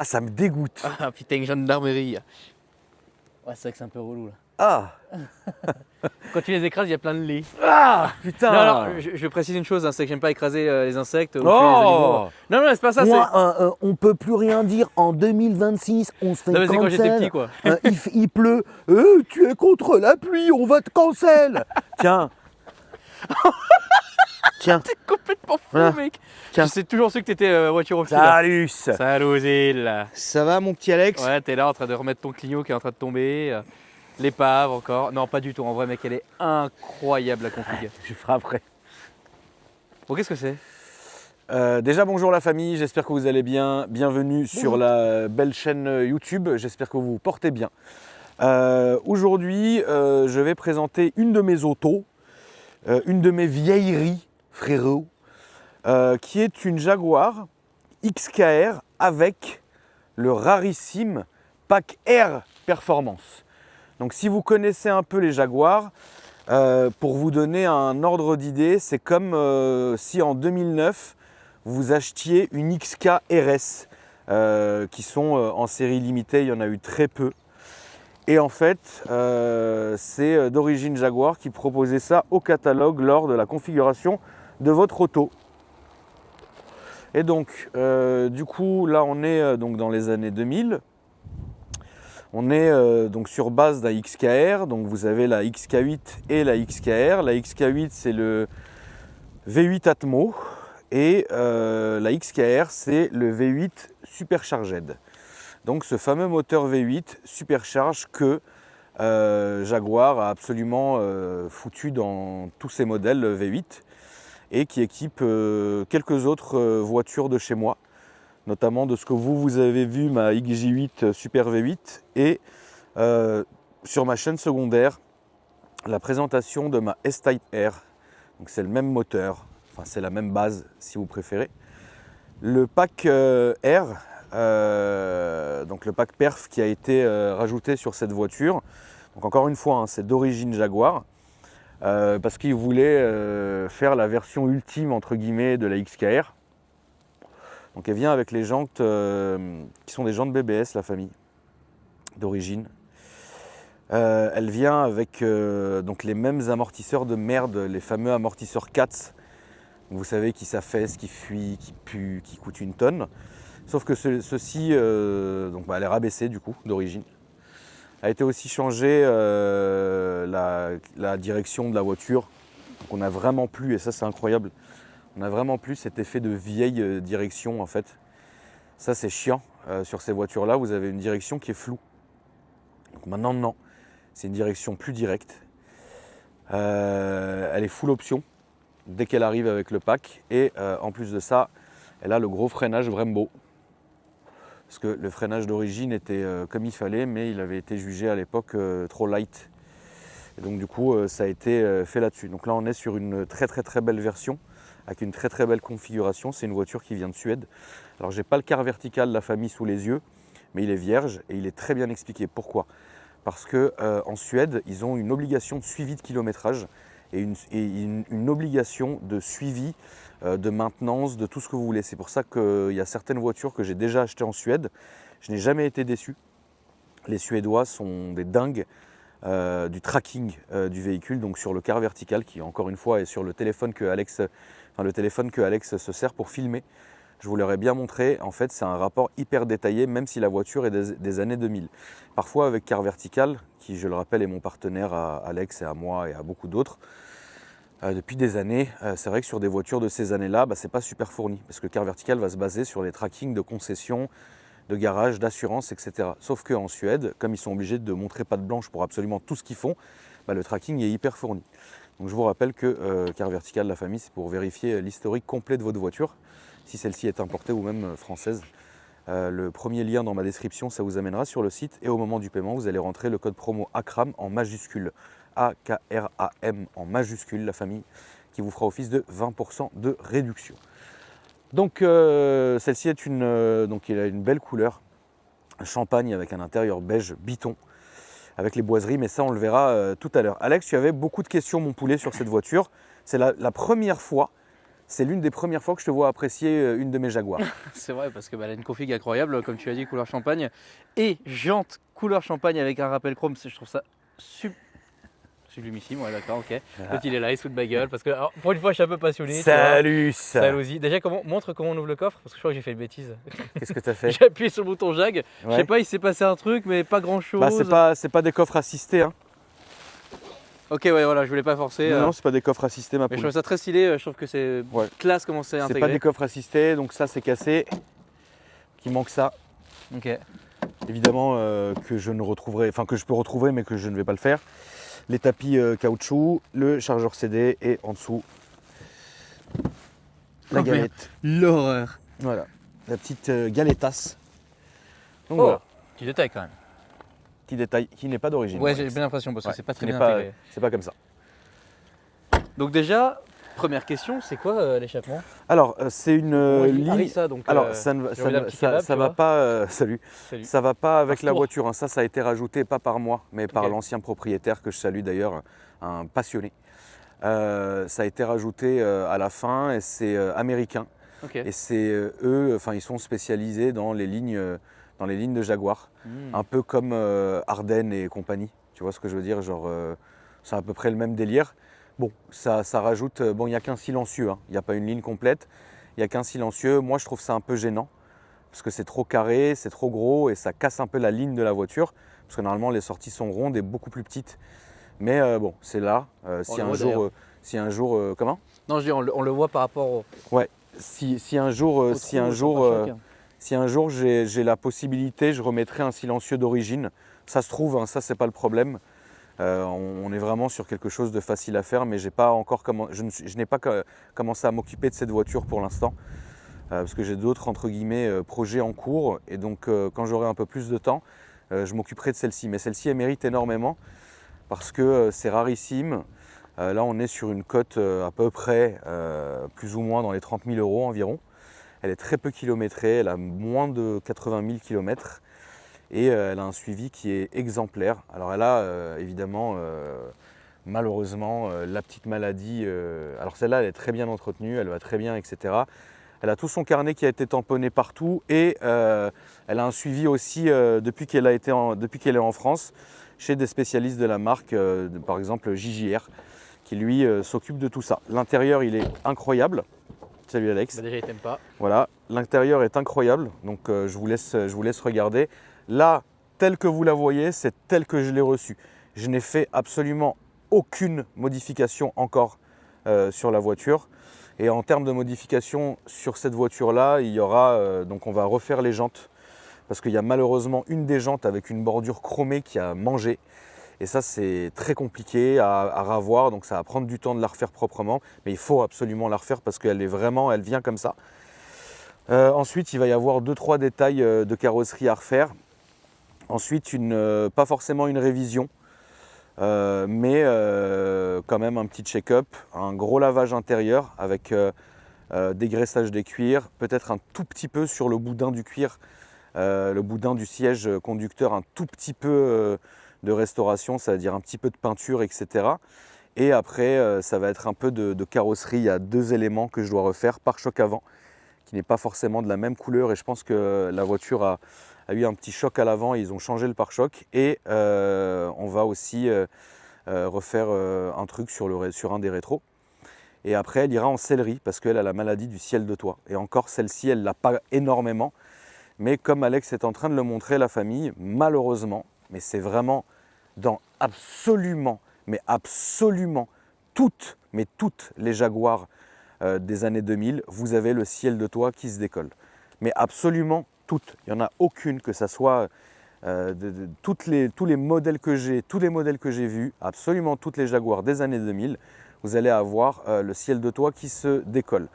Ah, ça me dégoûte. Ah putain, gendarmerie. Ouais, c'est vrai que c'est un peu relou là. Ah, Quand tu les écrases, il y a plein de lait. ah putain. Non, alors, je précise une chose, hein, c'est que j'aime pas écraser les insectes ou tuer les animaux. Oh Non, c'est pas ça. Moi, on peut plus rien dire en 2026, on se fait Non, mais c'est quand j'étais petit, cancel. quoi. Il pleut. Tu es contre la pluie, on va te cancel. Tiens. Tiens. T'es complètement fou, Voilà. mec. Tiens. Je sais toujours su que t'étais voiture au fil. Salut. Salut, Zil. Ça va mon petit Alex? Ouais, t'es là en train de remettre ton Clio qui est en train de tomber. L'épave encore. Non, pas du tout. En vrai, mec, elle est incroyable la config. Je frapperai. Bon, qu'est-ce que c'est? Déjà bonjour la famille, j'espère que vous allez bien. Bienvenue sur la belle chaîne YouTube, j'espère que vous vous portez bien. Aujourd'hui, je vais présenter une de mes autos, une de mes vieilleries, frérot, qui est une Jaguar XKR avec le rarissime Pack Air Performance. Donc si vous connaissez un peu les Jaguars, pour vous donner un ordre d'idée, c'est comme si en 2009, vous achetiez une XK RS qui sont en série limitée, il y en a eu très peu. Et en fait, c'est d'origine Jaguar qui proposait ça au catalogue lors de la configuration de votre auto. Et donc, du coup, là on est donc dans les années 2000. On est donc sur base d'un XKR, donc vous avez la XK8 et la XKR. La XK8 c'est le V8 Atmo et la XKR c'est le V8 Supercharged. Donc ce fameux moteur V8 Supercharge que Jaguar a absolument foutu dans tous ses modèles V8 et qui équipe quelques autres voitures de chez moi, notamment de ce que vous avez vu, ma XJ8 Super V8 et sur ma chaîne secondaire, la présentation de ma S-Type R. Donc c'est le même moteur, enfin c'est la même base si vous préférez. Le pack R, donc le pack perf qui a été rajouté sur cette voiture, donc encore une fois, hein, c'est d'origine Jaguar, parce qu'ils voulaient faire la version ultime entre guillemets de la XKR. Donc elle vient avec les jantes qui sont des jantes BBS, la famille, d'origine. Elle vient avec donc les mêmes amortisseurs de merde, les fameux amortisseurs CATS. Vous savez, qui s'affaissent, qui fuient, qui puent, qui coûtent une tonne. Sauf que ceci, donc, elle est rabaissée du coup, d'origine. A été aussi changé la direction de la voiture. Donc on a vraiment plus, et ça c'est incroyable, on a vraiment plus cet effet de vieille direction en fait. Ça c'est chiant, sur ces voitures-là, vous avez une direction qui est floue. Donc maintenant non, c'est une direction plus directe. Elle est full option dès qu'elle arrive avec le pack. Et en plus de ça, elle a le gros freinage Brembo. Parce que le freinage d'origine était comme il fallait, mais il avait été jugé à l'époque trop light. Et donc du coup, ça a été fait là-dessus. Donc là, on est sur une très belle version, avec une très belle configuration. C'est une voiture qui vient de Suède. Alors j'ai pas le quart vertical de la famille sous les yeux, mais il est vierge et il est très bien expliqué. Pourquoi ? Parce qu'en Suède, ils ont une obligation de suivi de kilométrage et une obligation de suivi, de maintenance, de tout ce que vous voulez. C'est pour ça qu'il y a certaines voitures que j'ai déjà achetées en Suède. Je n'ai jamais été déçu. Les Suédois sont des dingues du tracking du véhicule, donc sur le quart vertical qui encore une fois est sur le téléphone que Alex se sert pour filmer. Je vous l'aurais bien montré, en fait c'est un rapport hyper détaillé même si la voiture est des années 2000. Parfois avec Car Vertical, qui je le rappelle est mon partenaire à Alex et à moi et à beaucoup d'autres, depuis des années, c'est vrai que sur des voitures de ces années-là, c'est pas super fourni, parce que Car Vertical va se baser sur les trackings de concession, de garage, d'assurance, etc. Sauf qu'en Suède, comme ils sont obligés de montrer patte blanche pour absolument tout ce qu'ils font, le tracking est hyper fourni. Donc je vous rappelle que Car Vertical, la famille, c'est pour vérifier l'historique complet de votre voiture, si celle-ci est importée ou même française. Le premier lien dans ma description, ça vous amènera sur le site et au moment du paiement, vous allez rentrer le code promo AKRAM en majuscule, AKRAM en majuscule, la famille, qui vous fera office de 20% de réduction. Donc celle-ci est donc il a une belle couleur, champagne avec un intérieur beige biton, avec les boiseries, mais ça on le verra tout à l'heure. Alex, tu avais beaucoup de questions mon poulet sur cette voiture. C'est la première fois c'est l'une des premières fois que je te vois apprécier une de mes Jaguars. C'est vrai, parce que elle a une config incroyable, comme tu as dit, couleur champagne. Et jante couleur champagne avec un rappel chrome, je trouve ça sublimissime. Ouais, d'accord, ok. L'autre, il est là, il se fout de ma gueule, parce que alors, pour une fois, je suis un peu passionné. Salut Salut. Déjà, montre comment on ouvre le coffre, parce que je crois que j'ai fait une bêtise. Qu'est-ce que tu as fait? J'ai appuyé sur le bouton Jag. Ouais. Je sais pas, il s'est passé un truc, mais pas grand chose. Bah, c'est pas des coffres assistés. Hein. Ok, ouais, voilà, je voulais pas forcer. Non, c'est pas des coffres assistés, ma mais je poule. trouve ça très stylé, je trouve que c'est classe comment c'est intégré. C'est pas des coffres assistés, donc ça c'est cassé. Qu'il manque ça. Ok. Évidemment que je ne retrouverai, enfin que je peux retrouver mais que je ne vais pas le faire. Les tapis caoutchouc, le chargeur CD et en dessous la galette. L'horreur. Voilà, la petite galetasse. Donc Oh, voilà, petit détail quand même. petit détail qui n'est pas d'origine. Ouais, j'ai bien l'impression parce que Ouais, c'est pas qui très n'est bien pas- intégré. C'est pas comme ça. Donc déjà, première question, c'est quoi l'échappement? Alors c'est une Moi, je dis ligne. harissa, donc Alors ça ne va, j'ai envie d'un petit kebab, ça tu va vois. pas. Salut. Salut. Ça va pas avec la Tour. voiture. Hein. Ça a été rajouté pas par moi, mais par Ok. l'ancien propriétaire que je salue d'ailleurs, un passionné. Ça a été rajouté à la fin et c'est américain. Ok. Et c'est eux, enfin ils sont spécialisés dans les lignes de Jaguar, un peu comme Ardennes et compagnie. Tu vois ce que je veux dire? Genre, c'est à peu près le même délire. Bon, ça rajoute. Bon, il n'y a qu'un silencieux. Hein. Il n'y a pas une ligne complète. Il n'y a qu'un silencieux. Moi, je trouve ça un peu gênant parce que c'est trop carré, c'est trop gros et ça casse un peu la ligne de la voiture. Parce que normalement, les sorties sont rondes et beaucoup plus petites. Mais bon, c'est là. Si un jour, comment? Non, je dis, on le voit par rapport au. Ouais. Si un jour, j'ai la possibilité, je remettrai un silencieux d'origine. Ça se trouve, hein, ça c'est pas le problème. On est vraiment sur quelque chose de facile à faire, mais je n'ai pas commencé à m'occuper de cette voiture pour l'instant, parce que j'ai d'autres entre guillemets projets en cours, et donc quand j'aurai un peu plus de temps, je m'occuperai de celle-ci. Mais celle-ci, elle mérite énormément parce que c'est rarissime. Là, on est sur une cote à peu près, plus ou moins dans les 30 000 € environ. Elle est très peu kilométrée, elle a moins de 80 000 km et elle a un suivi qui est exemplaire. Alors elle a évidemment, malheureusement, la petite maladie. Alors celle-là, elle est très bien entretenue, elle va très bien, etc. Elle a tout son carnet qui a été tamponné partout et elle a un suivi aussi depuis qu'elle est en France chez des spécialistes de la marque, par exemple JJR, qui lui s'occupe de tout ça. L'intérieur, il est incroyable. Salut Alex. Bah déjà, il t'aime pas. Voilà, l'intérieur est incroyable, donc je vous laisse regarder. Là, tel que vous la voyez, c'est tel que je l'ai reçu. Je n'ai fait absolument aucune modification encore sur la voiture. Et en termes de modification sur cette voiture-là, il y aura, donc on va refaire les jantes, parce qu'il y a malheureusement une des jantes avec une bordure chromée qui a mangé. Et ça, c'est très compliqué à ravoir, donc ça va prendre du temps de la refaire proprement, mais il faut absolument la refaire parce qu'elle vient comme ça. Ensuite, il va y avoir 2-3 détails de carrosserie à refaire. Ensuite, pas forcément une révision, mais quand même un petit check-up, un gros lavage intérieur avec dégraissage des cuirs, peut-être un tout petit peu sur le boudin du cuir, le boudin du siège conducteur, un tout petit peu de restauration, ça veut dire un petit peu de peinture, etc. Et après, ça va être un peu de carrosserie. Il y a 2 éléments que je dois refaire. Pare-choc avant, qui n'est pas forcément de la même couleur. Et je pense que la voiture a eu un petit choc à l'avant et ils ont changé le pare-choc. Et on va aussi refaire un truc sur un des rétros. Et après, elle ira en sellerie parce qu'elle a la maladie du ciel de toit. Et encore, celle-ci, elle ne l'a pas énormément. Mais comme Alex est en train de le montrer, la famille, malheureusement, mais c'est vraiment dans absolument toutes les Jaguars des années 2000, vous avez le ciel de toit qui se décolle. Mais absolument toutes. Il n'y en a aucune, que ça soit tous les modèles que j'ai vus, absolument toutes les Jaguars des années 2000, vous allez avoir le ciel de toit qui se décolle.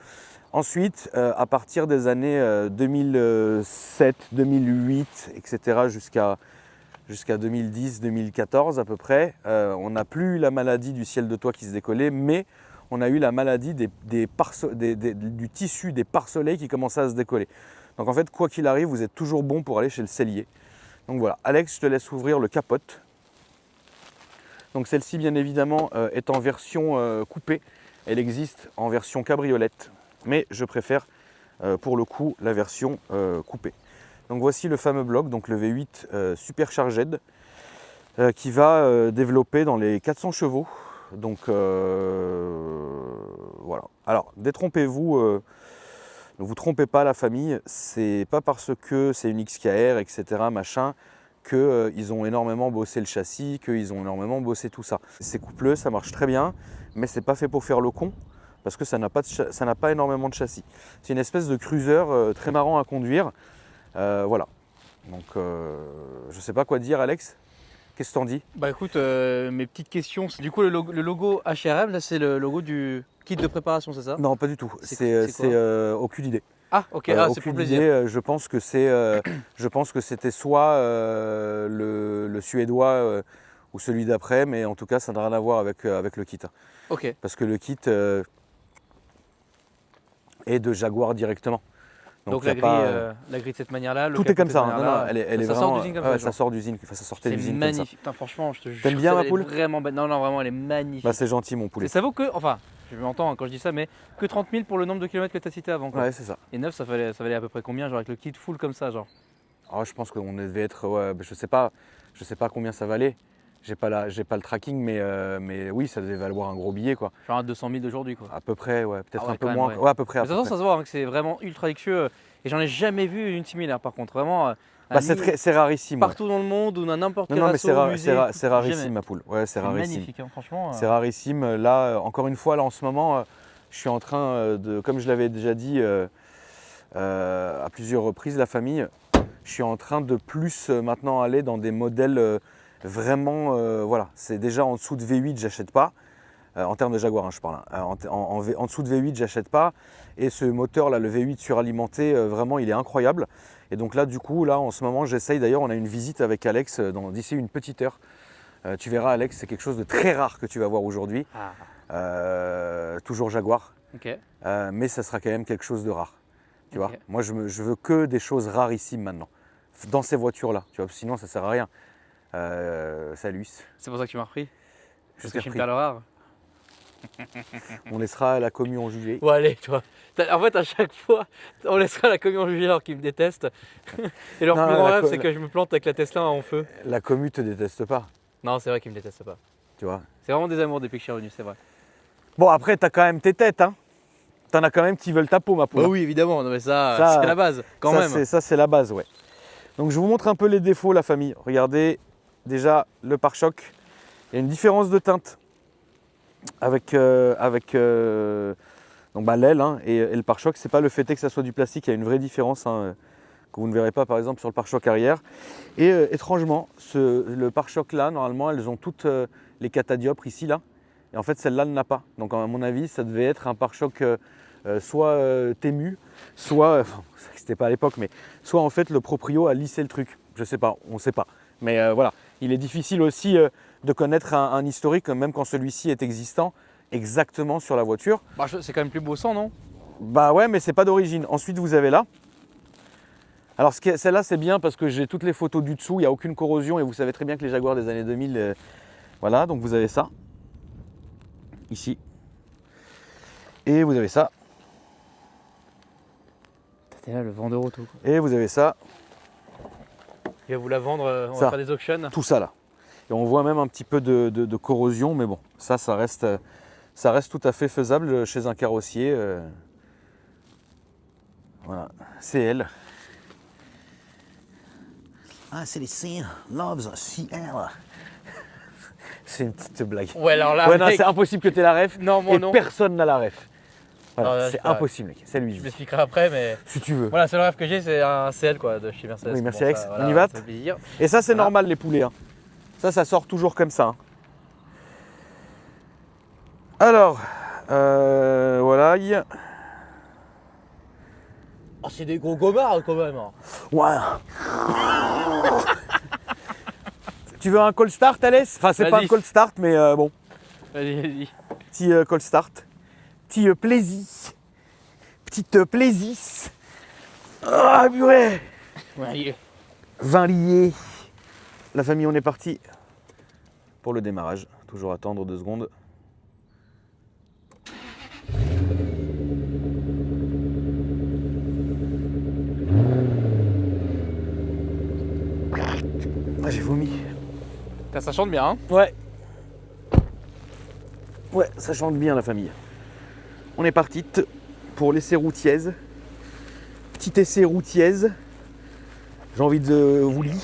Ensuite, à partir des années 2007, 2008, etc., jusqu'à 2010-2014 à peu près, on n'a plus eu la maladie du ciel de toit qui se décollait, mais on a eu la maladie du tissu des pare-soleils qui commençait à se décoller. Donc en fait, quoi qu'il arrive, vous êtes toujours bon pour aller chez le sellier. Donc voilà, Alex, je te laisse ouvrir le capote. Donc celle-ci, bien évidemment, est en version coupée. Elle existe en version cabriolette. mais je préfère pour le coup la version coupée. Donc voici le fameux bloc, donc le V8 Supercharged, qui va développer dans les 400 chevaux. Donc voilà. Alors détrompez-vous, ne vous trompez pas la famille, c'est pas parce que c'est une XKR, etc. machin, qu'ils ont énormément bossé le châssis, qu'ils ont énormément bossé tout ça. C'est coupleux, ça marche très bien, mais c'est pas fait pour faire le con, parce que ça n'a pas énormément de châssis. C'est une espèce de cruiser très marrant à conduire. Voilà. Donc je sais pas quoi dire, Alex. Qu'est-ce que t'en dis? Bah écoute, mes petites questions. Du coup, le logo HRM, là, c'est le logo du kit de préparation, c'est ça? Non, pas du tout. C'est quoi? Aucune idée. Ah, ok, c'est pour Aucune plaisir. idée. Je pense que c'était soit le suédois ou celui d'après, mais en tout cas, ça n'a rien à voir avec le kit. Ok. Parce que le kit est de Jaguar directement. Donc il y a la grille de cette manière-là. tout est comme ça. Non, non, elle est ça vraiment. sort d'usine comme ça. Ça sort d'usine. Ça sortait C'est d'usine comme ça. magnifique. Putain, franchement, je te jure. T'aimes bien ma poule? Vraiment belle. Non, non, vraiment, elle est magnifique. Bah, c'est gentil, mon poulet. Et ça vaut que, enfin, je m'entends hein, quand je dis ça, mais que 30 000 pour le nombre de kilomètres que tu as cité avant. Quoi. Ouais, c'est ça. Et neuf, ça valait à peu près combien, genre avec le kit full comme ça, genre? Oh, je pense qu'on devait être. Ouais, je sais pas combien ça valait. J'ai pas le tracking, mais oui, ça devait valoir un gros billet, quoi. Genre à 200 000 d'aujourd'hui, quoi. À peu près, ouais. Peut-être Ah ouais, un peu quand même, moins. ouais. Ouais, à peu près. Mais de toute façon, ça se voit hein, que c'est vraiment ultra luxueux. Et j'en ai jamais vu une similaire, par contre. Vraiment. Bah, c'est rarissime. Partout dans le monde ou dans n'importe quel Non, mais musée. c'est rarissime, jamais. ma poule. Ouais, c'est rarissime. Magnifique, hein, franchement. C'est rarissime. Là, encore une fois, là, en ce moment, je suis en train de, comme je l'avais déjà dit à plusieurs reprises, la famille, je suis en train de plus maintenant aller dans des modèles vraiment, voilà, c'est déjà en dessous de V8, j'achète pas. En termes de Jaguar, hein, je parle. Hein. En dessous de V8, j'achète pas. Et ce moteur là, le V8 suralimenté, vraiment, il est incroyable. Et donc là, du coup, là, en ce moment, j'essaye. D'ailleurs, on a une visite avec Alex d'ici une petite heure. Tu verras, Alex, c'est quelque chose de très rare que tu vas voir aujourd'hui. Toujours Jaguar. Ok. Mais ça sera quand même quelque chose de rare. Tu vois, moi, je veux que des choses rarissimes maintenant. Dans ces voitures-là. Tu vois, sinon, ça sert à rien. Salut. C'est pour ça que tu m'as repris? Parce que je suis une repris. perle rare. On laissera la commu en juger. Ouais, allez, toi. En fait, à chaque fois, on laissera la commu en juger alors qu'ils me détestent. Et leur Non, plus grand la rêve, co- c'est que je me plante avec la Tesla en feu. La commu te déteste pas, Non, c'est vrai qu'ils me détestent pas. tu vois. C'est vraiment des amours depuis que je suis revenu, c'est vrai. Bon, après, t'as quand même tes têtes, hein. T'en as quand même qui veulent ta peau, ma poule. Bah oui, évidemment, non, mais ça Ça, c'est la base, quand même. Ça, c'est la base, ouais. Donc, je vous montre un peu les défauts, la famille. Regardez, déjà, le pare-choc. Il y a une différence de teinte avec donc, l'aile hein, et le pare-choc. C'est pas le fait que ça soit du plastique, il y a une vraie différence hein, que vous ne verrez pas, par exemple, sur le pare-choc arrière. Et étrangement, le pare-choc là, normalement, elles ont toutes les catadioptres ici, là. Et en fait, celle-là ne l'a pas. Donc, à mon avis, ça devait être un pare-choc soit Temu, soit, enfin, c'était pas à l'époque, mais soit en fait le proprio a lissé le truc. Je sais pas, on sait pas. Mais voilà, il est difficile aussi de connaître un historique, même quand celui-ci est existant, exactement sur la voiture. Bah, c'est quand même plus beau sang, non? Bah ouais, mais c'est pas d'origine. Ensuite, vous avez là. Alors, celle-là, c'est bien parce que j'ai toutes les photos du dessous, il n'y a aucune corrosion et vous savez très bien que les Jaguars des années 2000, voilà, donc vous avez ça, ici. Et vous avez ça. T'es là, le vendeur auto. Quoi. Et vous avez ça, Il va vous la vendre, on Ça. va faire des auctions. tout ça là. Et on voit même un petit peu de corrosion, mais bon, ça reste tout à fait faisable chez un carrossier. Voilà, c'est elle. Ah, c'est les Saint Loves CL. C'est une petite blague. Ouais, alors là, Ouais, non, mec, c'est impossible que tu aies la ref. non, moi Et non. personne n'a la ref. Voilà, Non, là, c'est je sais pas. impossible, mec. C'est lui. Je m'expliquerai après, mais Si tu veux. voilà, le seul rêve que j'ai, c'est un CL quoi, de chez Mercedes. Oui, merci, Bon, Alex. ça, On y va ça fait plaisir. Et ça, c'est Voilà. normal, les poulets. Hein. Ça sort toujours comme ça. Hein. Alors, voilà. Oh, c'est des gros gomards quand même. Hein. Ouais. Tu veux un cold start, Alès? Enfin, c'est pas Vas-y. un cold start, mais bon. Vas-y, vas-y. Petit cold start. Petit plaisir. Petite plaisir. Ah, purée. Ouais, 20 liés. La famille, on est parti pour le démarrage. Toujours attendre 2 secondes. Ah, j'ai vomi. Putain, ça chante bien, hein. Ouais. Ouais, ça chante bien la famille. On est parti pour l'essai routiez. Petit essai routiez. J'ai envie de vous lire.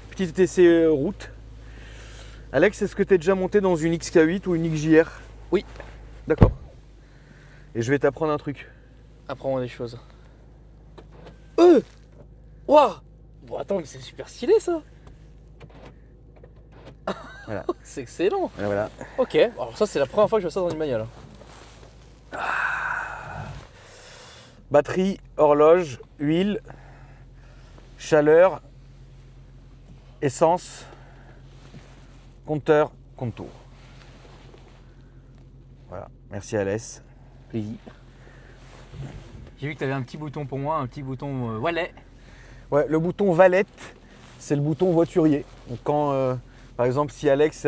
Petit essai route. Alex, est-ce que tu es déjà monté dans une XK8 ou une XJR? Oui. D'accord. Et je vais t'apprendre un truc. Apprends-moi des choses. Waouh. Bon, attends, mais c'est super stylé ça. Voilà. C'est excellent. Et voilà. Ok, alors ça c'est la première fois que je vois ça dans une bagnole. Batterie, horloge, huile, chaleur, essence, compteur, compte-tour. Voilà. Merci Alès. Plaisir. J'ai vu que tu avais un petit bouton pour moi, un petit bouton wallet. Ouais, le bouton valette, c'est le bouton voiturier. Donc quand, par exemple, si Alex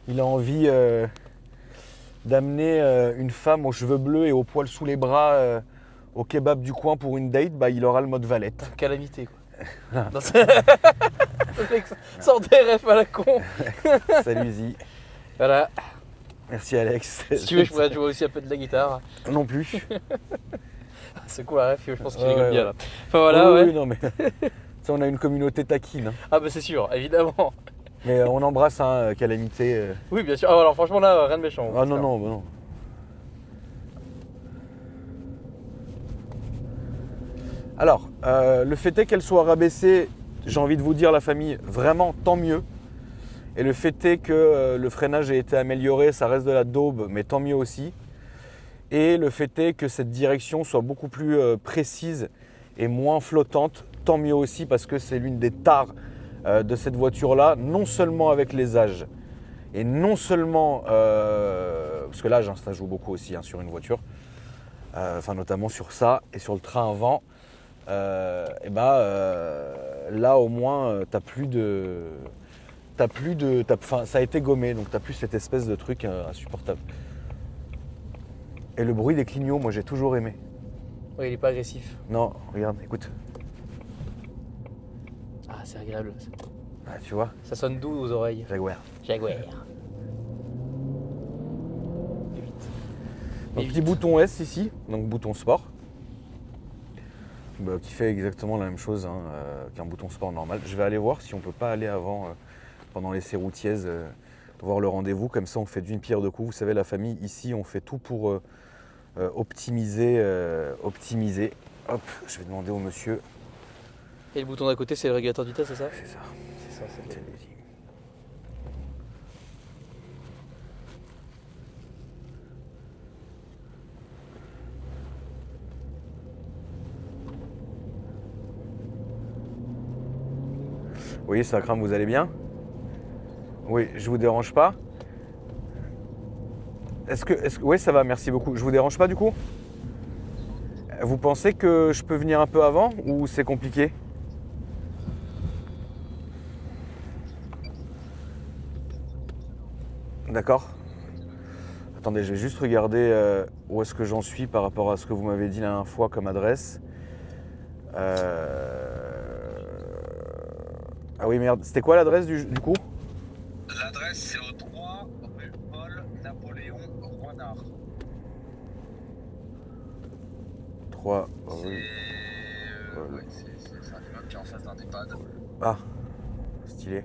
il a envie d'amener une femme aux cheveux bleus et aux poils sous les bras au kebab du coin pour une date, bah, il aura le mode valette. Calamité quoi. Non, le mec sort des refs à la con. Salut Zi. Voilà. Merci Alex. Si tu veux, je pourrais jouer aussi un peu de la guitare. Non plus. C'est cool la ref, je pense qu'il Ouais, rigole ouais, bien ouais. là. Enfin voilà, Oui, ouais. oui, non mais ça, on a une communauté taquine. Hein. Ah bah c'est sûr, évidemment. Mais on embrasse Calamité. Oui, bien sûr. Ah, alors franchement là, rien de méchant. Ah non, non, bah non. Alors, le fait est qu'elle soit rabaissée, j'ai envie de vous dire la famille, vraiment tant mieux. Et le fait est que le freinage ait été amélioré, ça reste de la daube, mais tant mieux aussi. Et le fait est que cette direction soit beaucoup plus précise et moins flottante, tant mieux aussi parce que c'est l'une des tares de cette voiture-là, non seulement avec les âges, et non seulement, parce que l'âge, hein, ça joue beaucoup aussi hein, sur une voiture, enfin notamment sur ça et sur le train avant, là au moins t'as plus de... Enfin, ça a été gommé, donc t'as plus cette espèce de truc insupportable. Et le bruit des clignots, moi j'ai toujours aimé. Oui, il est pas agressif. Non, regarde, écoute. Ah, c'est agréable. Ah, tu vois, Ça sonne doux aux oreilles. Jaguar. Jaguar. Donc petit bouton S ici, donc bouton sport. Bah, qui fait exactement la même chose hein, qu'un bouton sport normal. Je vais aller voir si on peut pas aller avant, pendant l'essai routier, voir le rendez-vous. Comme ça on fait d'une pierre deux coups. Vous savez la famille, ici on fait tout pour optimiser. Hop, je vais demander au monsieur. Et le bouton d'à côté, c'est le régulateur de vitesse, c'est ça? C'est ça. C'est ça, c'est C'est lui. Oui, ça crame, vous allez bien? Oui, je vous dérange pas? Oui, ça va, merci beaucoup. Je vous dérange pas du coup? Vous pensez que je peux venir un peu avant ou c'est compliqué? D'accord. Attendez, je vais juste regarder où est-ce que j'en suis par rapport à ce que vous m'avez dit la dernière fois comme adresse. Ah oui, merde. C'était quoi l'adresse du coup? L'adresse c'est au 3 rue Paul Napoléon Roinard. 3 C'est rue. c'est un immeuble qui est en face d'un EHPAD. Ah, stylé.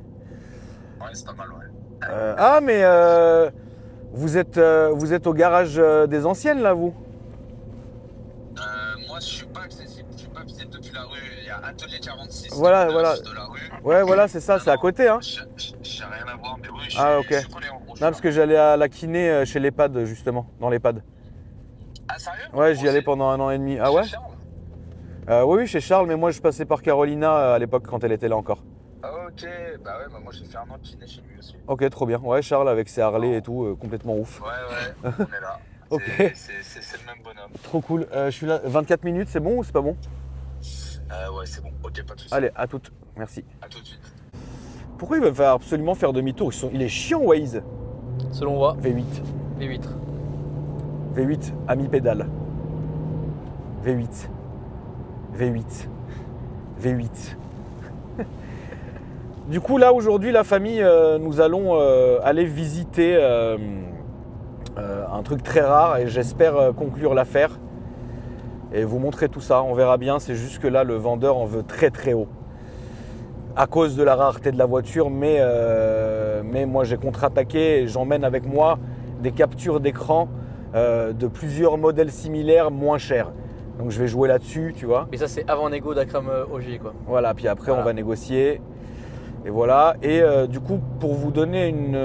Ouais, c'est pas mal, ouais. Ah, mais vous êtes au garage des anciennes là, vous? Moi je suis pas accessible, je suis pas visible depuis la rue. Il y a Atelier 46 Voilà, de voilà. de la rue. Ouais, voilà, c'est ça, c'est à côté, hein. J'ai rien à voir, mais oui, Ah, ok. je connais en gros. Non, parce que j'allais à la kiné chez l'EHPAD, justement, dans l'EHPAD. Ah, sérieux? Ouais, j'y allais pendant 1 an et demi. Ah ouais? Oui, chez Charles, mais moi je passais par Carolina à l'époque quand elle était là encore. Ok, bah ouais, bah moi j'ai fait un an de kiné chez lui aussi. Ok, trop bien. Ouais, Charles avec ses Harley et tout, complètement ouf. Ouais, on est là. Ok. C'est le même bonhomme. Trop cool. Je suis là, 24 minutes, c'est bon ou c'est pas bon? Ouais, c'est bon, ok, pas de soucis. Allez, à toutes. Merci. À tout de suite. Pourquoi il va absolument faire demi-tour? Il est chiant, Waze. Selon moi, V8. les huîtres. V8 à mi-pédale. V8. V8. V8. Du coup, là, aujourd'hui, la famille, nous allons aller visiter un truc très rare et j'espère conclure l'affaire et vous montrer tout ça. On verra bien, c'est juste que là, le vendeur en veut très très haut à cause de la rareté de la voiture, mais moi, j'ai contre-attaqué et j'emmène avec moi des captures d'écran de plusieurs modèles similaires moins chers. Donc, je vais jouer là-dessus, tu vois. Mais ça, c'est avant négo d'Akram OG, quoi. Voilà, puis après, Voilà. on va négocier. Et voilà. Et du coup, pour vous donner une...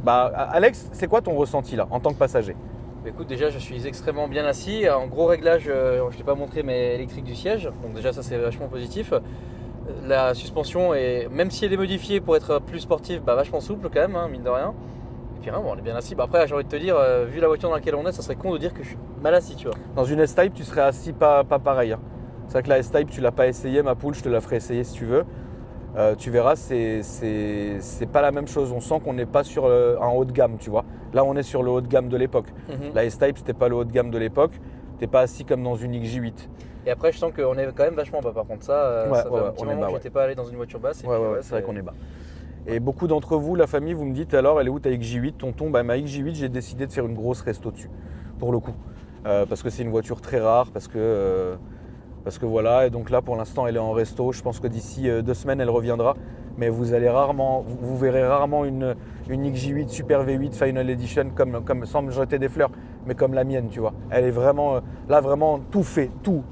Alex, c'est quoi ton ressenti là, en tant que passager? Bah, écoute, déjà, je suis extrêmement bien assis. En gros réglage, je ne t'ai pas montré, mais électrique du siège. Donc déjà, ça, c'est vachement positif. La suspension, est, même si elle est modifiée pour être plus sportive, vachement souple quand même, hein, mine de rien. Et puis, bon, on est bien assis. Après, j'ai envie de te dire, vu la voiture dans laquelle on est, ça serait con de dire que je suis mal assis, tu vois. Dans une S-Type, tu serais assis pas pareil. Hein. C'est vrai que la S-Type, tu l'as pas essayé, ma poule, je te la ferai essayer si tu veux. Tu verras, c'est pas la même chose. On sent qu'on n'est pas sur un haut de gamme, tu vois. Là, on est sur le haut de gamme de l'époque. La S-Type, c'était pas le haut de gamme de l'époque. T'es pas assis comme dans une XJ8. Et après, je sens qu'on est quand même vachement bas. Par contre, ça, Ouais, ça fait ouais, un petit on est moment bas, que ouais. j'étais pas allé dans une voiture basse. Et Ouais, puis, c'est vrai qu'on est bas. Et beaucoup d'entre vous, la famille, vous me dites alors, elle est où ta XJ8, tonton? Ma XJ8, j'ai décidé de faire une grosse resto dessus, pour le coup. Parce que c'est une voiture très rare, parce que voilà. Et donc là, pour l'instant, elle est en resto. Je pense que d'ici 2 semaines, elle reviendra. Mais vous verrez rarement une XJ8 Super V8 Final Edition comme sans me jeter des fleurs, mais comme la mienne, tu vois. Elle est vraiment, là, vraiment tout fait, tout.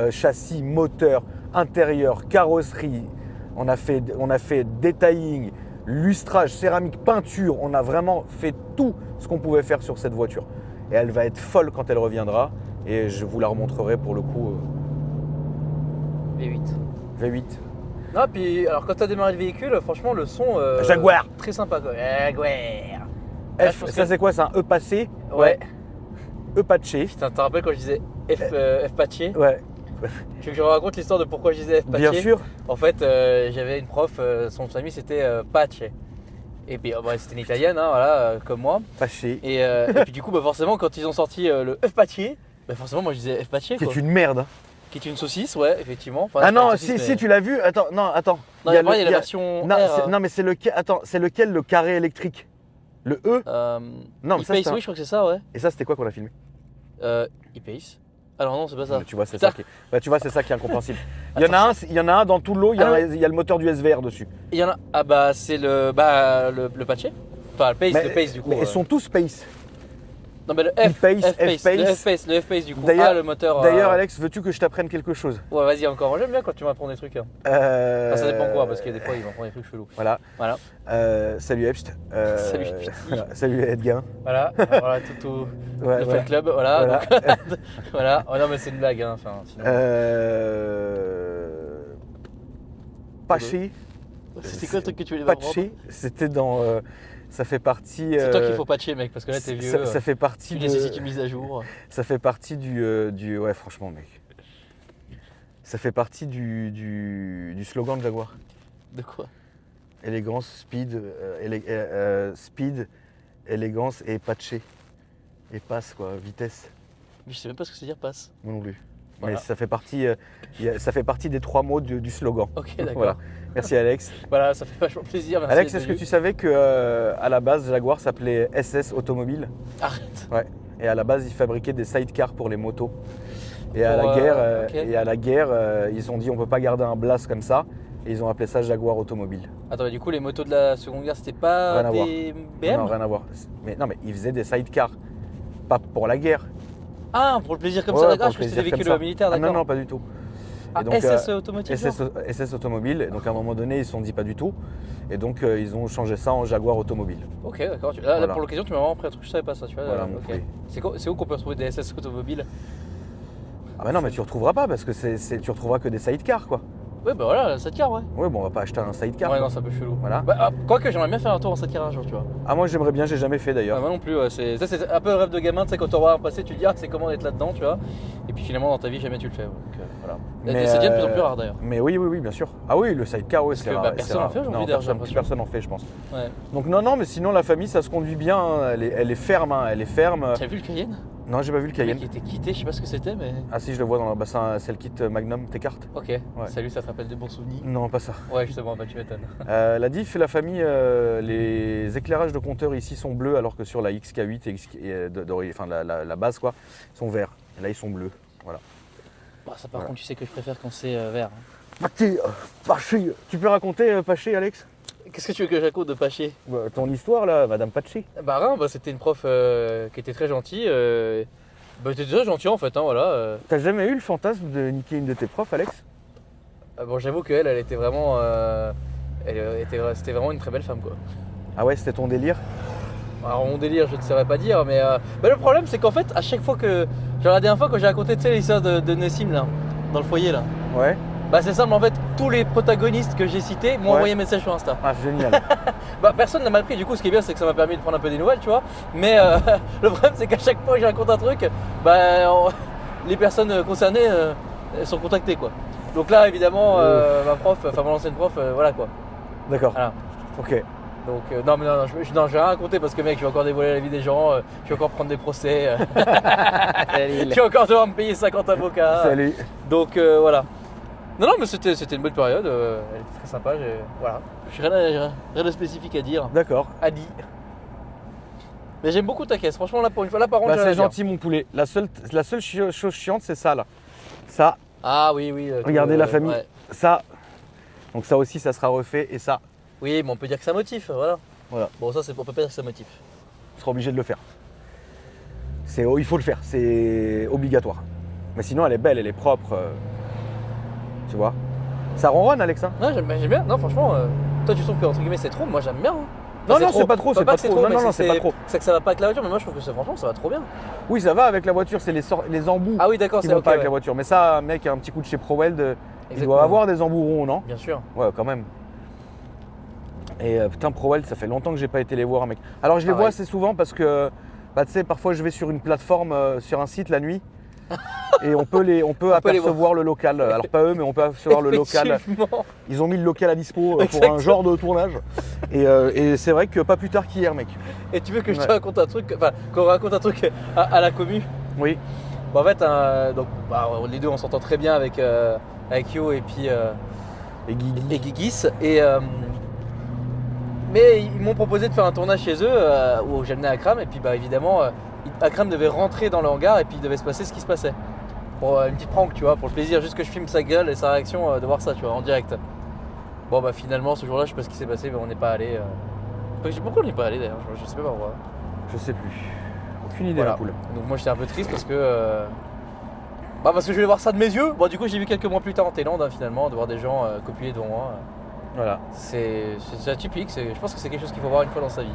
Châssis, moteur, intérieur, carrosserie. On a fait détailling, lustrage, céramique, peinture. On a vraiment fait tout ce qu'on pouvait faire sur cette voiture. Et elle va être folle quand elle reviendra. Et je vous la remontrerai pour le coup. V8. V8. Non, puis alors quand tu as démarré le véhicule, franchement, le son. Jaguar. Très sympa, quoi. Jaguar. Ah, je F, pense ça que- c'est quoi? C'est un E passé? Ouais. E patché. Putain, t'as rappelé quand je disais F patché? Ouais, Tu veux que je raconte l'histoire de pourquoi je disais F patché? bien sûr. En fait, j'avais une prof, son famille c'était Patche. Et puis c'était une italienne, hein, voilà, comme moi. Patché. Et puis du coup, forcément, quand ils ont sorti le F patché, forcément, moi je disais F patché, Qui quoi. est une merde. Hein. Qui est une saucisse, ouais, effectivement. Enfin, Ah c'est pas non, une saucisse, si mais- tu l'as vu. Attends. Non, il y a la version Non, R. non, mais c'est lequel? Attends, c'est lequel le carré électrique? Le E? Non, mais ça, E-Pace, c'est un- oui, je crois que c'est ça, ouais. Et ça, c'était quoi qu'on a filmé? E-Pace. Alors non, c'est pas ça. Tu vois, c'est Ça- ça qui est... tu vois, c'est ça qui est incompréhensible. Il y en a un dans tout le lot, il y a le moteur du SVR dessus. Il y en a, c'est le patché. Enfin, le Pace du coup. Mais ils sont tous Pace. Non, mais le E-Pace, F-Pace, le F-Pace du coup. D'ailleurs- Le moteur. D'ailleurs, Alex, veux-tu que je t'apprenne quelque chose? Ouais, vas-y, encore. Moi, j'aime bien quand tu m'apprends des trucs. Hein. Enfin, ça dépend quoi, parce qu'il y a des fois, il m'apprend des trucs chelous. Voilà. Voilà. Salut Epst. Salut, Epst. Voilà. Salut Edgar. Voilà, voilà, tout Ouais, le voilà. fan club. Voilà. Voilà. Donc, voilà. Oh non, mais c'est une blague. Hein. Enfin, sinon- Paché. C'était quoi le truc que tu voulais m'apprendre? Patché, c'était dans. Ça fait partie. C'est toi qu'il faut patcher, mec, parce que là, t'es vieux. Ça fait partie Tu de. nécessites une mise à jour. Ça fait partie du. Ouais, franchement, mec. Ça fait partie du slogan de Jaguar. De quoi? Élégance, speed, speed, élégance et patché. Et passe, quoi, vitesse. Mais je sais même pas ce que c'est dire passe. Moi non plus. Voilà. Mais ça fait partie des 3 mots du slogan. Ok, d'accord. Voilà. Merci Alex. Voilà, ça fait vachement plaisir. Merci Alex, d'être est-ce que venu. tu savais que à la base Jaguar s'appelait SS Automobile? Arrête. Ouais. Et à la base, ils fabriquaient des sidecars pour les motos. Et à Pour, la guerre, ils ont dit on peut pas garder un Blast comme ça. Et ils ont appelé ça Jaguar Automobile. Attends, mais du coup, les motos de la Seconde Guerre, c'était pas Rien à des BM? Non, rien à voir. Mais non, mais ils faisaient des sidecars. Pas pour la guerre. Ah, pour le plaisir comme Ouais, ça, pour d'accord. le Je crois que c'était des plaisir véhicules comme ça. militaires, Ah d'accord. non, non, pas du tout. Ah, Et donc, SS automotive. genre SS Automobile. Et donc à un moment donné, ils se sont dit pas du tout. Et donc ils ont changé ça en Jaguar Automobile. Ok, d'accord. Là, Voilà. pour l'occasion, tu m'as vraiment appris un truc, je savais pas ça, tu vois. Voilà, ok. mon poulet. C'est où qu'on peut retrouver des SS automobiles? Ah bah non, mais tu retrouveras pas parce que tu retrouveras que des sidecars quoi. Ouais, bah voilà, cette car, ouais. Ouais, bon, on va pas acheter un sidecar. Ouais, quoi. non, c'est un peu chelou. Voilà. Quoique, j'aimerais bien faire un tour en cette car un jour, tu vois. Ah, moi j'aimerais bien, j'ai jamais fait Ah, d'ailleurs. moi non plus, ouais, c'est un peu le rêve de gamin, tu sais, quand tu auras un passé, tu te dis, ah, c'est comment d'être là-dedans, tu vois. Et puis finalement, dans ta vie, jamais tu le fais. Donc voilà. C'est déjà de plus en plus rare d'ailleurs. Mais oui, bien sûr. Ah oui, le sidecar, oui, c'est que, rare. bah, c'est personne rare. en fait aujourd'hui, Non, d'ailleurs, j'ai personne, l'impression. personne en fait, je pense. Ouais. Donc non, mais sinon la famille, ça se conduit bien. Hein. Elle est ferme, hein. Elle est ferme. Tu as vu le Cayenne? Non, j'ai pas vu le Le mec Cayenne. qui était quitté, je sais pas ce que c'était, mais. Ah si, je le vois dans le bassin, c'est le kit Magnum, tes cartes. Ok, salut, ça te rappelle de bons souvenirs. Non, pas ça. Ouais, justement, bah tu m'étonnes. La diff et la famille, les éclairages de compteur ici sont bleus alors que sur la XK8 enfin la base quoi, ils sont verts. Et là ils sont bleus. Voilà. Bah, ça, par Voilà. contre, tu sais que je préfère quand c'est vert. Paché. Tu peux raconter Paché, Alex? Qu'est-ce que tu veux que j'accorde de Paché? Ton histoire là, Madame Paché. Bah rien, bah, c'était une prof qui était très gentille. Bah, elle était très gentille en fait, hein, voilà. T'as jamais eu le fantasme de niquer une de tes profs, Alex? Bon, j'avoue qu'elle, elle était vraiment. C'était vraiment une très belle femme, quoi. Ah ouais, c'était ton délire? Alors, mon délire, je ne saurais pas dire, mais bah, le problème, c'est qu'en fait, à chaque fois que. Genre, la dernière fois, quand j'ai raconté, tu sais, l'histoire de Nessim, là, dans le foyer, là. Ouais. Bah, c'est simple, en fait, tous les protagonistes que j'ai cités m'ont Ouais. envoyé un message sur Insta. Ah génial. Bah, personne n'a mal pris, du coup, ce qui est bien, c'est que ça m'a permis de prendre un peu des nouvelles, tu vois. Mais le problème, c'est qu'à chaque fois que je raconte un truc, bah, les personnes concernées sont contactées, quoi. Donc là, évidemment, ma prof, enfin mon ancienne prof, voilà quoi. D'accord. Voilà. Ok. Donc non, mais non, je vais rien raconter parce que mec, je vais encore dévoiler la vie des gens, je vais encore prendre des procès, je vais encore devoir me payer 50 avocats. Salut. Donc voilà. Non, mais c'était une bonne période, elle était très sympa, voilà. Je n'ai rien de spécifique à dire. D'accord. Adi. Mais j'aime beaucoup ta caisse, franchement là pour une fois, là par contre Bah j'ai rien c'est à dire. gentil mon poulet. La seule chose chiante c'est ça là. Ça, Ah oui, oui. regardez la famille. Ouais. Ça. Donc ça aussi ça sera refait et ça, Oui, mais on peut dire que ça motive, voilà. Voilà. Bon, ça, on peut pas dire que ça motive. on sera obligé de le faire. Il faut le faire, c'est obligatoire. Mais sinon elle est belle, elle est propre. Tu vois. Ça ronronne Alex hein? Ouais, j'aime bien. Non, franchement, toi tu trouves que entre guillemets c'est trop, moi j'aime bien. Hein. Non, non, c'est pas trop, c'est pas que c'est trop. Non, mais non, non, c'est c'est pas trop. C'est que ça va pas avec la voiture, mais moi je trouve que franchement ça va trop bien. Oui ça va avec la voiture, c'est les embouts Ah oui, d'accord, qui c'est vont ok. pas avec Ouais. la voiture. Mais ça, un mec a un petit coup de chez ProWeld, il Exactement. doit avoir des embouts ronds, non? Bien sûr. Ouais, quand même. Et putain, ProWeld, ça fait longtemps que j'ai pas été les voir, mec. Alors je les Pareil. vois assez souvent parce que, bah, tu sais, parfois je vais sur une plateforme, sur un site la nuit, et on peut les apercevoir le local. Alors pas eux, mais on peut apercevoir le local. Effectivement. Ils ont mis le local à dispo pour Exactement. un genre de tournage. Et c'est vrai que pas plus tard qu'hier, mec. Et tu veux que je te Ouais. raconte un truc, enfin qu'on raconte un truc à la commu. Oui. Bon, en fait, donc, bah, les deux on s'entend très bien avec Yo et puis Et Guigui. et Guigis. Mais ils m'ont proposé de faire un tournage chez eux où j'amenais Akram et puis bah évidemment Akram devait rentrer dans le hangar et puis il devait se passer ce qui se passait. Pour une petite prank, tu vois, pour le plaisir, juste que je filme sa gueule et sa réaction de voir ça, tu vois, en direct. Bon bah finalement ce jour-là je sais pas ce qui s'est passé mais on n'est pas allé. Pourquoi on n'est pas allé d'ailleurs, je sais pas pourquoi. Je sais plus. Aucune idée, Voilà. la poule. Donc moi j'étais un peu triste parce que parce que je voulais voir ça de mes yeux. Bon du coup j'ai vu quelques mois plus tard en Thaïlande hein, finalement de voir des gens copuler devant moi. Voilà. C'est atypique, je pense que c'est quelque chose qu'il faut voir une fois dans sa vie.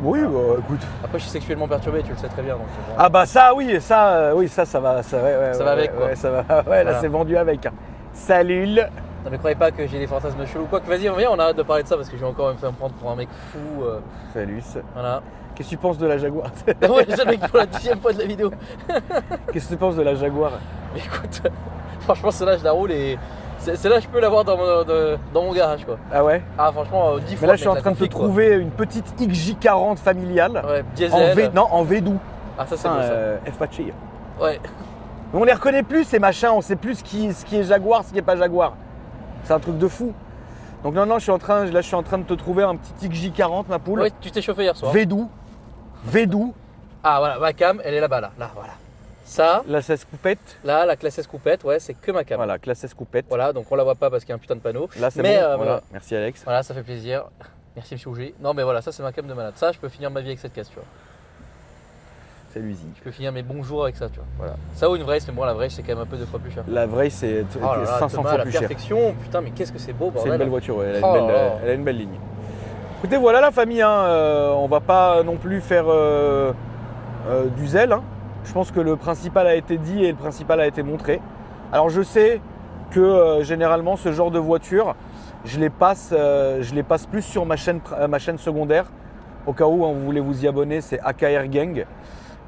Oui, bah, écoute. Après je suis sexuellement perturbé, tu le sais très bien donc bon. Ah bah ça, oui, ça va. Ça, ouais, Ça va avec, quoi. Ouais, ça va. Ouais, là Voilà. c'est vendu avec. Hein. Salut. Non mais croyez pas que j'ai des fantasmes chelous ou quoi que vas-y viens on arrête de parler de ça parce que je vais encore me faire prendre pour un mec fou. Salut. Voilà. Qu'est-ce que tu penses de la Jaguar? Ouais déjà mec pour la 10e fois de la vidéo. Qu'est-ce que tu penses de la Jaguar? Mais écoute, franchement celle-là je la roule et celle-là je peux l'avoir dans mon garage quoi. Ah ouais? Ah franchement 10 fois. Mais là je suis en mec, train la de te config, quoi. trouver une petite XJ40 familiale. Ouais, En diesel. en V-doux. Ah ça c'est beau ça. F-Paché. Ouais. Mais on les reconnaît plus ces machins, on sait plus ce qui est Jaguar, ce qui est pas Jaguar. C'est un truc de fou. Donc non, je suis en train de te trouver un petit XJ40 ma poule. Ouais, tu t'es chauffé hier soir. V-doux. Ah voilà, ma cam, elle est là-bas là, voilà. Ça, La 16 coupette. là, la classe S coupette, ouais, c'est que ma cam. Voilà, classe 16 coupette. Voilà, donc on la voit pas parce qu'il y a un putain de panneau. Là c'est Mais, bon. Voilà. voilà. Merci Alex. Voilà, ça fait plaisir. Merci monsieur Auger. Non mais voilà, ça c'est ma cam de malade. Ça, je peux finir ma vie avec cette caisse, tu vois. C'est Luizy. Je peux finir mes bons jours avec ça, tu vois. Voilà. Ça ou une vraie, mais bon, la vraie, c'est quand même un peu 2 fois plus cher. La vraie c'est Oh là là, 500 Thomas, fois la plus cher. perfection, putain, mais qu'est-ce que c'est beau, C'est bordel. une belle voiture, ouais. Oh là là. Elle a une belle ligne. Écoutez, voilà la famille, hein. On va pas non plus faire du zèle. Hein. Je pense que le principal a été dit et le principal a été montré. Alors je sais que généralement ce genre de voiture, je les passe plus sur ma chaîne secondaire. Au cas où vous voulez vous y abonner, c'est AKR Gang.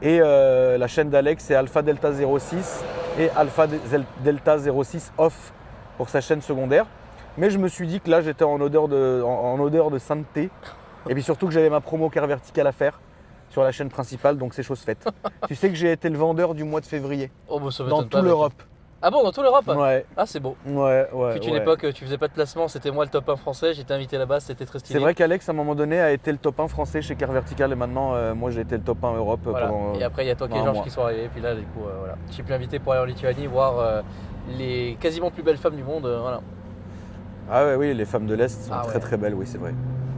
Et la chaîne d'Alex, c'est Alpha Delta 06 et Alpha Delta 06 Off pour sa chaîne secondaire. Mais je me suis dit que là, j'étais en odeur de sainteté. Et puis surtout que j'avais ma promo car verticale à faire sur la chaîne principale, donc c'est chose faite. Tu sais que j'ai été le vendeur du mois de février Oh, bah, ça dans m'étonne pas, toute mec. l'Europe. Ah bon, dans toute l'Europe? Ouais, Ah, c'est beau. ouais. Fut une époque, tu faisais pas de placement, c'était moi le top 1 français, j'étais invité là-bas, c'était très stylé. C'est vrai qu'Alex, à un moment donné, a été le top 1 français chez Car Vertical et maintenant, moi, j'ai été le top 1 Europe Voilà. pendant. Et après, il y a toi et un Georges mois. qui sont arrivés, puis là, du coup, voilà. Je suis plus invité pour aller en Lituanie, voir les quasiment plus belles femmes du monde, voilà. Ah ouais, oui, les femmes de l'Est sont Ah très ouais. très belles, oui, c'est vrai.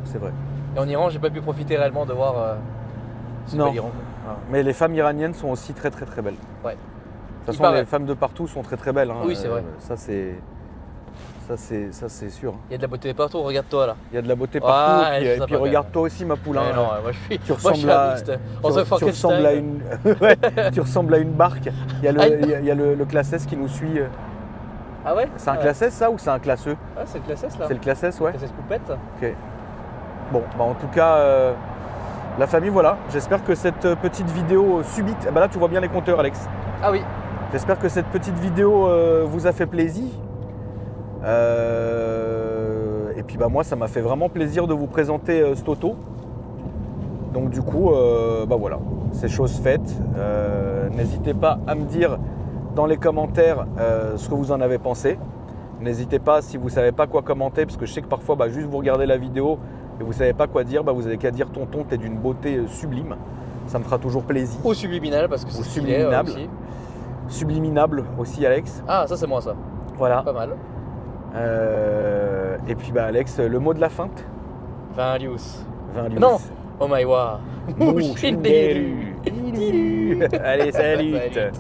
C'est vrai. Et en Iran, j'ai pas pu profiter réellement de voir c'est Non. pas l'Iran. quoi. Mais les femmes iraniennes sont aussi très très très belles. Ouais. De Il toute façon, paraît. les femmes de partout sont très très belles. Hein. Oui, c'est vrai. Ça c'est sûr. Il y a de la beauté partout, regarde-toi là. Il y a de la beauté Ouais, partout. je et sais puis, pas, regarde quand toi aussi, ma poule. Ouais, hein. non, moi je suis. Tu moi, je suis ressembles un à, mixte. tu, On se tu ressembles à une, ouais, tu ressembles à une barque. Il y a le, Ah, il y a le classe S qui nous suit. Ah ouais? C'est un classe S ça ou c'est un classe E? Ah, c'est le classe S là. C'est le classe S, ouais. Classe S coupette. Ok. Bon, bah en tout cas, la famille, voilà. J'espère que cette petite vidéo subite. Ah bah là, tu vois bien les compteurs, Alex. Ah oui. J'espère que cette petite vidéo vous a fait plaisir. Et puis bah moi, ça m'a fait vraiment plaisir de vous présenter cet auto. Donc du coup, bah voilà, c'est chose faite. N'hésitez pas à me dire dans les commentaires ce que vous en avez pensé. N'hésitez pas, si vous ne savez pas quoi commenter, parce que je sais que parfois, bah, juste vous regardez la vidéo et vous ne savez pas quoi dire, bah, vous n'avez qu'à dire tonton, t'es d'une beauté sublime. Ça me fera toujours plaisir. Ou subliminal parce que Ou c'est stylé subliminable. aussi. Subliminable aussi, Alex. Ah, ça c'est moi ça. Voilà. Pas mal. Et puis bah Alex, le mot de la feinte. Valius. Valius. Non. Oh my god. Mouchinderu. Allez, salut. Salut.